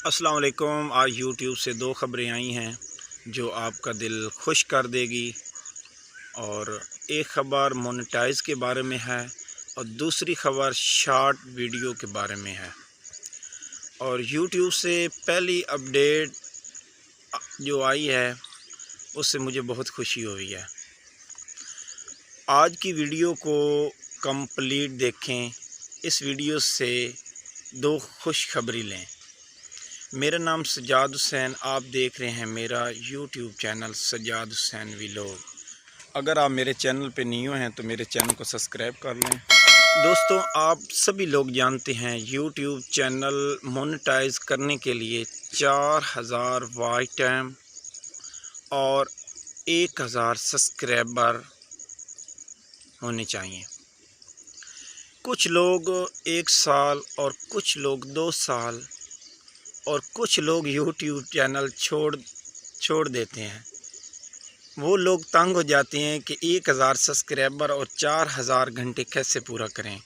السلام علیکم۔ آج یوٹیوب سے دو خبریں آئی ہیں جو آپ کا دل خوش کر دے گی، اور ایک خبر مونیٹائز کے بارے میں ہے اور دوسری خبر شارٹ ویڈیو کے بارے میں ہے۔ اور یوٹیوب سے پہلی اپڈیٹ جو آئی ہے اس سے مجھے بہت خوشی ہوئی ہے۔ آج کی ویڈیو کو کمپلیٹ دیکھیں، اس ویڈیو سے دو خوشخبری لیں۔ میرا نام سجاد حسین، آپ دیکھ رہے ہیں میرا یوٹیوب چینل سجاد حسین ویلوگ۔ اگر آپ میرے چینل پہ نیو ہیں تو میرے چینل کو سبسکرائب کر لیں۔ دوستوں، آپ سبھی لوگ جانتے ہیں یوٹیوب چینل مونیٹائز کرنے کے لیے 4000 واچ ٹائم اور 1000 سبسکرائبر ہونے چاہیے۔ کچھ لوگ 1 سال اور کچھ لوگ 2 سال اور کچھ لوگ یوٹیوب چینل چھوڑ دیتے ہیں۔ وہ لوگ تنگ ہو جاتے ہیں کہ 1000 سبسکرائبر اور 4000 گھنٹے کیسے پورا کریں۔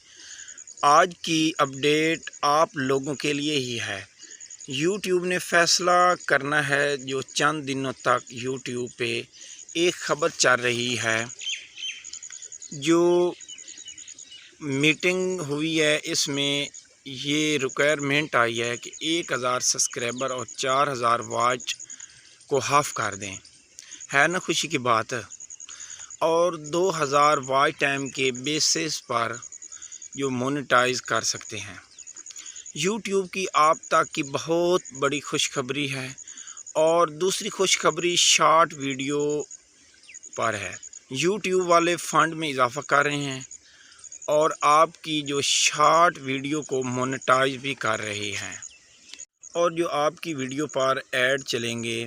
آج کی اپڈیٹ آپ لوگوں کے لیے ہی ہے۔ یوٹیوب نے فیصلہ کرنا ہے، جو چند دنوں تک یوٹیوب پہ ایک خبر چل رہی ہے، جو میٹنگ ہوئی ہے، اس میں یہ ریکوائرمنٹ آئی ہے کہ 1000 سبسکرائبر اور 4000 واچ کو ہاف کر دیں۔ ہے نا خوشی کی بات؟ اور 2000 واچ ٹائم کے بیسس پر جو مونیٹائز کر سکتے ہیں۔ یوٹیوب کی آپ تک کی بہت بڑی خوشخبری ہے، اور دوسری خوشخبری شارٹ ویڈیو پر ہے۔ یوٹیوب والے فنڈ میں اضافہ کر رہے ہیں اور آپ کی جو شارٹ ویڈیو کو مونیٹائز بھی کر رہے ہیں، اور جو آپ کی ویڈیو پر ایڈ چلیں گے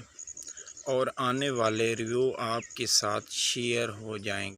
اور آنے والے ریویو آپ کے ساتھ شیئر ہو جائیں گے۔